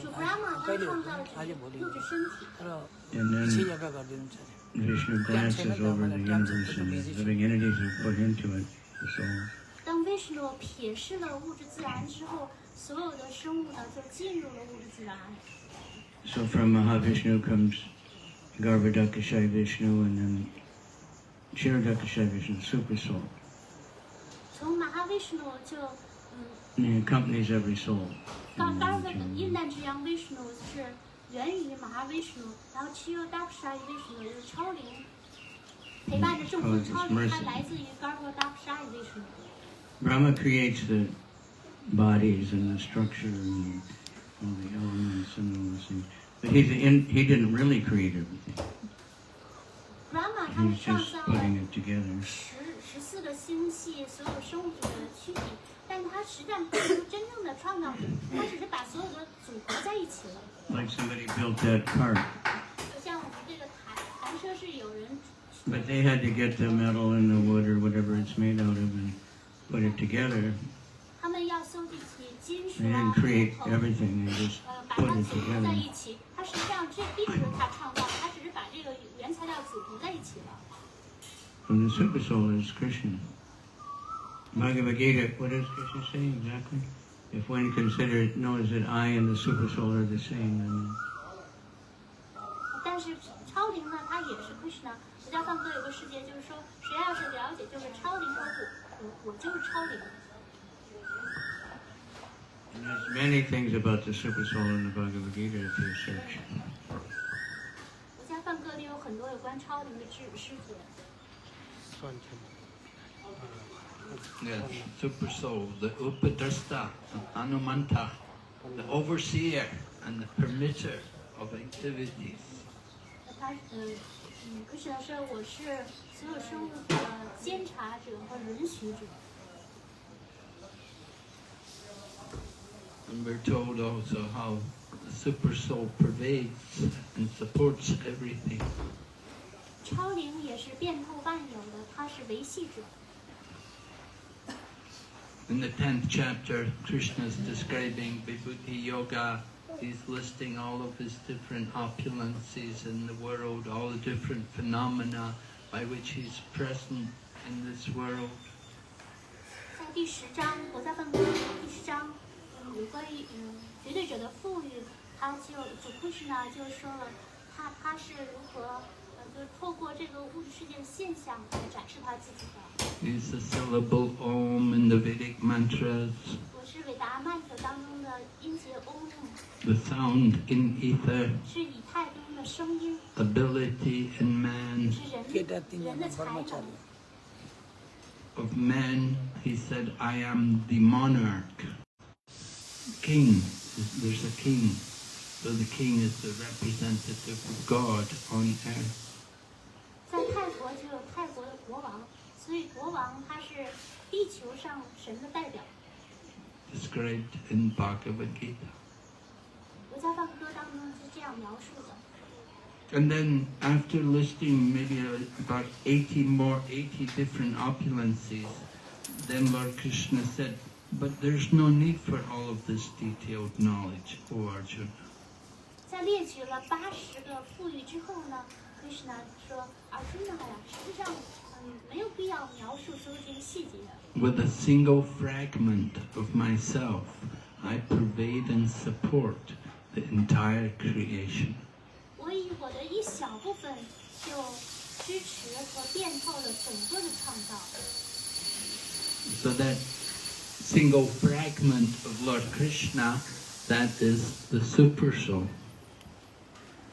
主 Brahma 他创造了物质身体。 And then Vishnu glances over the universe and the living entities are put into it, the souls. 当 Vishnu 瞥视了物质自然之后，所有的生物呢就进入了物质自然。 So from Mahavishnu comes Garbhodakashayi Vishnu and then Kshirodakashayi Vishnu, super soul. 从 Mahavishnu 就 And he accompanies every soul. 刚刚的阴淡之阳 Vishnu 是源于 Mahavishnu， 然后 Kshirodakashayi Vishnu 就是超灵。陪伴着众多超灵，它来自于 Garbo Dakshai 为什么？ Brahma creates the bodies and the structure and all the elements and all those things. But he didn't really create everything. Brahma 他 He's 是创 just 造 putting 了 it together. 14个星系，所有生物的躯体，但他实际上并不是真正的创造者，他只是把所有的组合在一起了。 Like somebody built that cart. 就像我们这个弹车是有人， But they had to get the metal and the wood or whatever it's made out of and put it together. 他们要收集起金属 They 啊、 didn't create 木头， everything. They just 把 put 它 it 组合在 together. 一起。他实际上这并不是他创造的，他只是把这个原材料组合在一起了。 And the super soul is Krishna. Bhagavad Gita, what does Krishna say exactly? If one knows that I and the super soul are the same, then 但是超灵呢，它也是 Krishna。佛教梵歌有个世界，就是说，谁要是了解，就是超灵和我就是超灵。 and there's many things about the super soul in the Bhagavad Gita if you search. 佛教梵歌里有很多有关超灵的诗节。 算成 Yeah, super soul, the Upadrashta, the Anumanta, the overseer and the permitter of activities. 他Krishna 说我是所有生物的监察者和允许者。 And we're told also how the super soul pervades and supports everything. 超灵也是遍透万有的，它是维系者。 In the 10th chapter, Krishna is describing Vibhuti Yoga. He's listing all of his different opulences in the world, all the different phenomena by which he's present in this world. 在第10章，佛教梵歌第10章，有关于绝对者的富裕，他就Krishna 就说了，他是如何就透过这个物质世界的现象来展示他自己的。 He's the syllable Om in the Vedic mantras, 我是伟达曼特当中的音节 Om， the sound in ether, 是以太中的声音， ability in man. 是人的才能。 Of man, he said, I am the monarch. King, there's a king. So the king is the representative of God on earth. 在泰国就有泰国的国王，所以国王他是地球上神的代表。 Described in Bhagavad Gita. 佛教梵歌当中是这样描述的。 And then after listing maybe about 80 different opulences, then Lord Krishna said, but there's no need for all of this detailed knowledge, O Arjuna. 在列举了80个富裕之后呢 ，Krishna 说：“Arjuna 呀，实际上，没有必要描述所有这些细节。 With a single fragment of myself, I pervade and support the entire creation. 我以我的一小部分就支持和遍透了整个的创造。 So that single fragment of Lord Krishna, that is the super soul.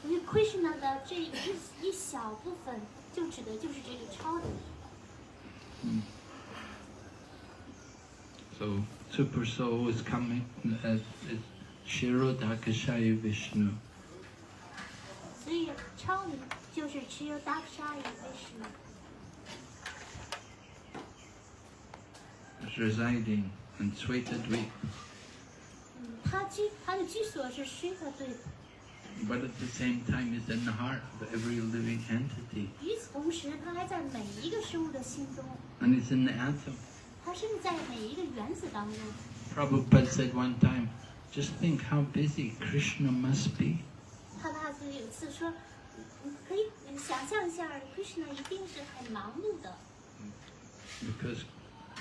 因为 Krishna 的这一小部分，就指的就是这个超人。 So super soul is coming as Shirodakashaya Vishnu. 所以超灵就是 Chirodakshaya Vishnu， is residing in Svetadvip. 他的居所是 Svetadvip， But at the same time, it's in the heart of every living entity. 与此同时，他还在每一个生物的心中， And it's in the atom. 他甚至在每一个原子当中。 Prabhupada said one time, just think how busy Krishna must be. 他大师有一次说，可以想象一下 ，Krishna 一定是很忙碌的， Because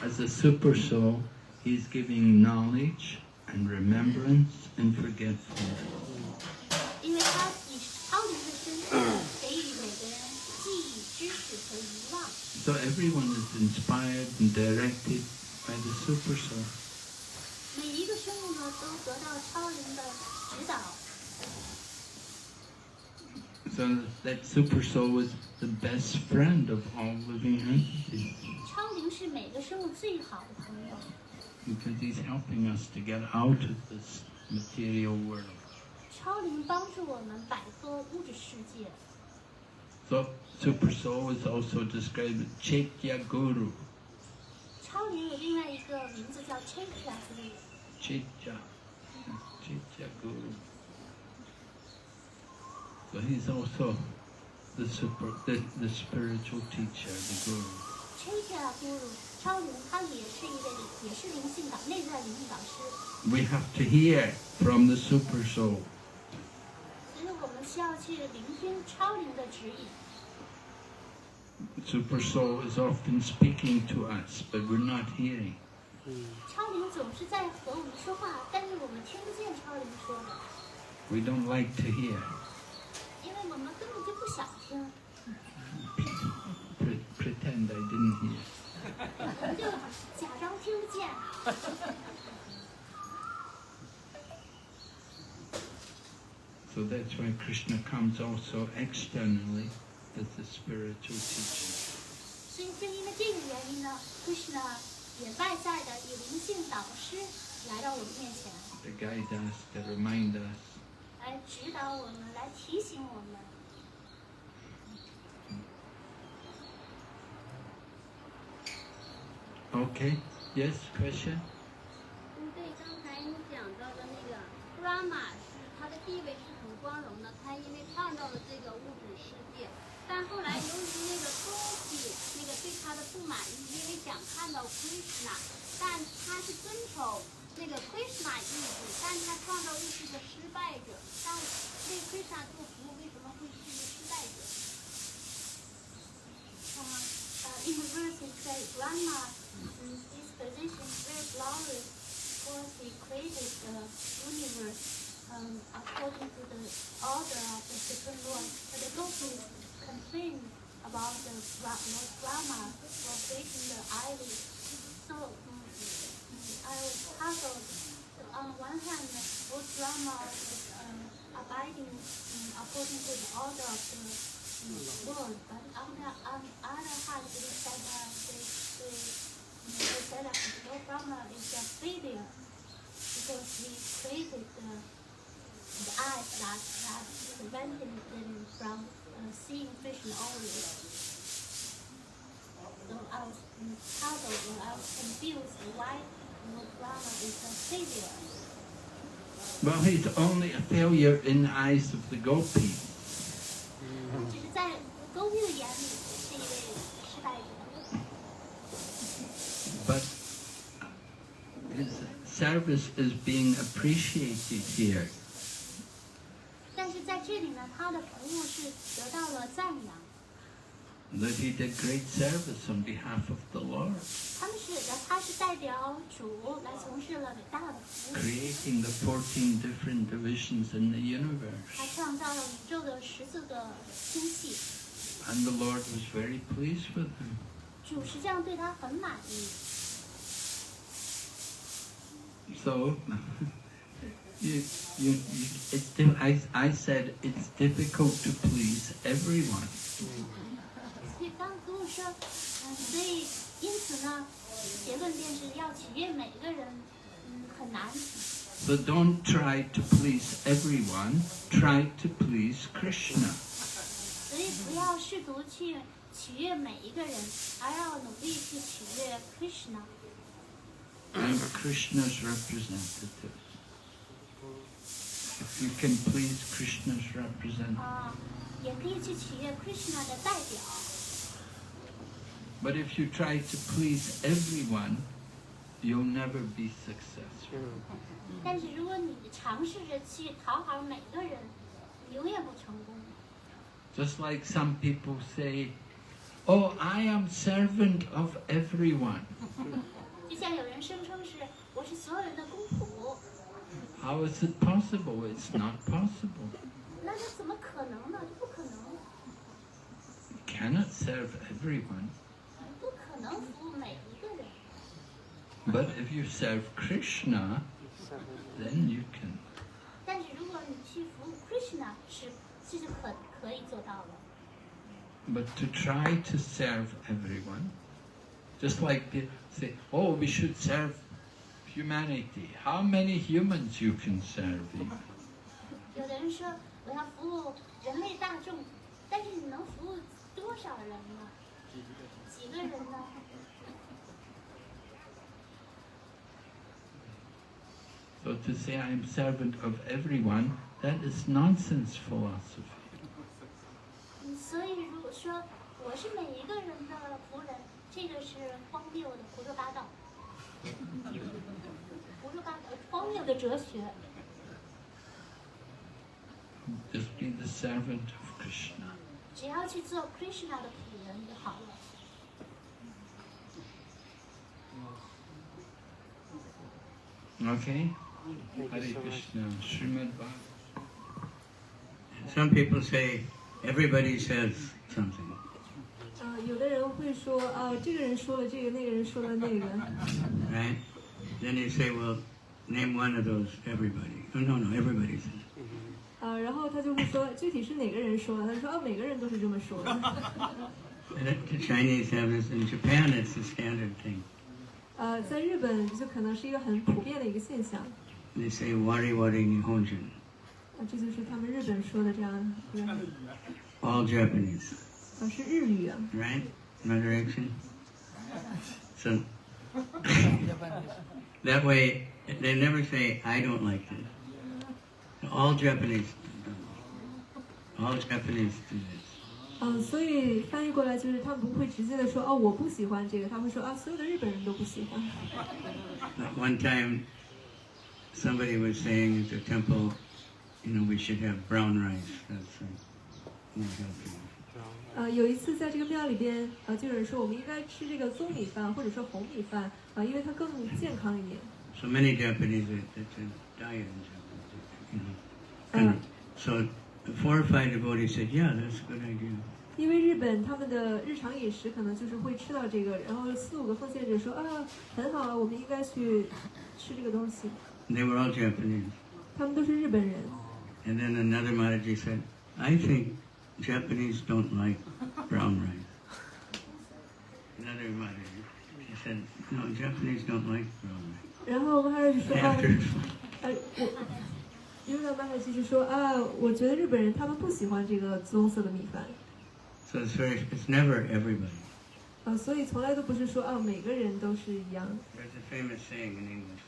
as a super soul, he's giving knowledge and remembrance and forgetfulness. 因为他以超灵的身份给予每个人记忆、知识和遗忘。 So everyone is inspired and directed by the super soul. 每一个生物呢，都得到超灵的指导。 So that super soul is the best friend of all living entities 超灵是每个生物最好的朋友， because he's helping us to get out of this material world. 超灵帮助我们摆脱物质世界。 So Super Soul is also described as Chaitya Guru. 超灵有另外一个名字叫 Chaitya Guru， Chaitya Guru. So he's also the spiritual teacher, the Guru. Chaitya Guru， 超灵他也是灵性导内在灵性导师， We have to hear from the Super Soul. 所以我们需要去聆听超灵的指引。 Super Soul is often speaking to us, but we're not hearing. 超灵总是在和我们说话，但是我们听不见超灵说的， We don't like to hear. 因为我们根本就不想听， Pretend I didn't hear. 我们就假装听不见。 So that's why Krishna comes also externally as the spiritual teacher. 所以正因为这个原因呢 ，Krishna 也外在的以灵性导师来到我们面前， To guide us, to remind us. 来指导我们，来提醒我们。 Okay, yes, question? 对，刚才你讲到的那个 Brahma 是他的地位是很光荣的，他因为创造了这个物质世界，但后来由于那个Gopi那个对他的不满意，因为想看到 Krishna， 但他是遵守那个 Krishna 意志，但他创造又是个失败者，但为 Krishna 做服务，为什么会是一个失败者？ In the verse it says, Brahma, his position is very glorious because he created the universe according to the order of the Supreme Lord. But the gopis complained about the Lord Brahma for creating the idol. So I was puzzled. On the one hand, Lord Brahma was abiding according to the order of the Lord, but on the other hand, they said that Lord Brahma is a failure because he created the eyes that prevented them from seeing Krishna always. So I was puzzled, I was confused why Lord Brahma is a failure. Well, he's only a failure in the eyes of the gopis. 只是在勾玉的眼里是一位失败者， But his service is being appreciated here. 但是在这里呢，他的服务是得到了赞扬。 That he did great service on behalf of the Lord, 他是代表主来从事了伟大的服务， creating the 14 different divisions in the universe. 他创造了宇宙的14个星系， And the Lord was very pleased with him. 主实际上对他很满意。 So, I said it's difficult to please everyone. 所以当跟我说，所以因此呢，结论便是要取悦每一个人，很难。 So don't try to please everyone, try to please Krishna. 所以不要试图去取悦每一个人，而要努力去取悦 Krishna。 And Krishna's representative. If you can please Krishna's representative. 也可以去取悦 Krishna 的代表。 But if you try to please everyone, you'll never be successful. 但是如果你尝试着去讨好每个人，你永远不成功。 Just like some people say, "Oh, I am servant of everyone." 就像有人声称是我是所有人的公仆， How is it possible? It's not possible. 那这怎么可能呢？这不可能， You cannot serve everyone. 不可能服务每一个人。 But if you serve Krishna, then you can. 但是如果你去服务 Krishna，是可以做到的。but to try to serve everyone. Just like they say, oh, we should serve humanity. How many humans you can serve? 有的人说我要服务人类大众，但是你能服务多少人呢？几个人呢？ So to say I am servant of everyone, that is nonsense philosophy. 所以如果说我是每一个人的仆人，这个是荒谬的、胡说八道、荒谬的哲学。 Just be the servant of Krishna. 只要去做 Krishna 的仆人就好了。 Okay? Hare Krishna, Srimad Bhagavatam. Some people say everybody says something. 有的人会说这个人说了这个，那个人说了那个。 Right? Then you say, well, name one of those everybody. Oh, no, everybody says. 然后他就会说具体是哪个人说的，他说每个人都是这么说的。 The Chinese have this. In Japan, it's a standard thing. 在日本就可能是一个很普遍的一个现象。 They say wari wari nihonjin. 这就是他们日本说的这样一个。 All Japanese. 是日语啊。 Right? Another action. So that way, they never say I don't like this. All Japanese do this. 所以翻译过来就是他们不会直接的说我不喜欢这个，他会说所有的日本人都不喜欢。 One time, somebody was saying at the temple, we should have brown rice. That's more healthy. 有一次在这个庙里边，就有人说我们应该吃这个棕米饭或者说红米饭，因为它更健康一点。 So many Japanese, it's a diet in Japan. So 4 or 5 devotees said, yeah, that's a good idea. 因为日本他们的日常饮食可能就是会吃到这个，然后4、5个奉献者说很好啊，我们应该去吃这个东西。 They were all Japanese. 他们都是日本人。 And then another Maharaji said, I think Japanese don't like brown rice. Another Maharaji, he said, no, Japanese don't like brown rice. 然后马哈就说 After 因为马哈就说我觉得日本人他们不喜欢这个棕色的米饭。 So it's never everybody. 所以从来都不是说每个人都是一样。 There's a famous saying in English.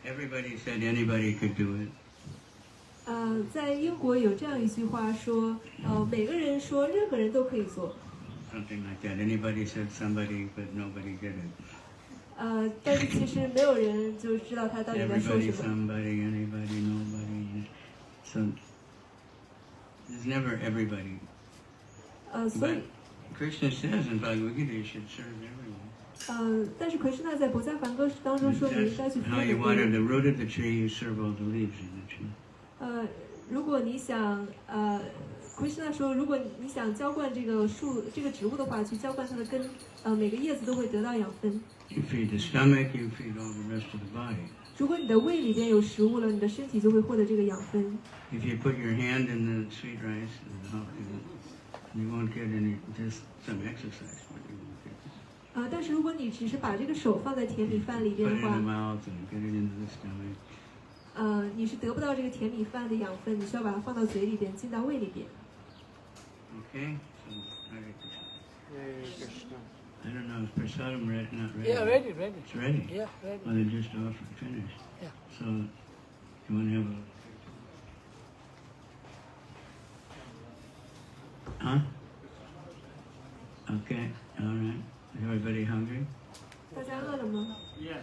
Everybody said anybody could do it. 在英国有这样一句话说，每个人说任何人都可以做。 Something like that. Anybody said somebody, but nobody did it. 但是其实没有人就知道他到底在说 Everybody, 什么。 somebody, anybody, nobody. So there's never everybody. 所以 Krishna says in Bhagavad Gita you should serve everyone. 但是奎师那在不在梵歌当中说你应该去 That's 服 how you 务 water the root of the tree, you serve all the leaves in the tree. 如果你想奎师那说，如果你想浇灌这个植物的话，去浇灌它的根，每个叶子都会得到养分。 You feed the stomach, you feed all the rest of the body. 如果你的胃里边有食物了，你的身体就会获得这个养分。 If you put your hand in the sweet rice, you won't get any, just some exercise. But you won't get. 但是如果你只是把这个手放在甜米饭里 Put 边 it 的 in the 话， mouth and get it into the stomach. 你是得不到这个甜米饭的养分，你需要把它放到嘴里边，进到胃里边。 Okay? So, Hare Krishna. Hare Krishna. I don't know, is prasadam ready? Not ready? Yeah, ready. It's ready? Yeah, ready. Well, they just offered, finished. Yeah. So, you want to have a... Huh? Okay, all right. Is everybody hungry? 大家饿了吗？ Yes.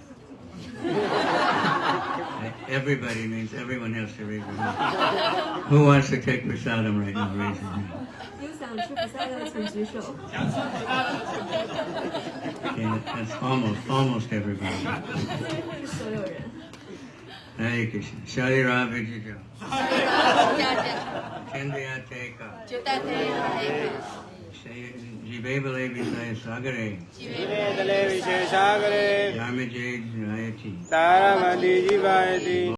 Everybody means everyone has to raise their hand. Who wants to take prasadam right now? Raise your hand. 有想吃普萨的请举手。 Okay, that's almost everybody. 是所有人。 Hare Krishna. Sharira Vijaya. Chandriya Teka. Jivebale Visaya Sagare. Jivendale Visheshagare. Dharmajay Jayati. Taramadi Jivayati.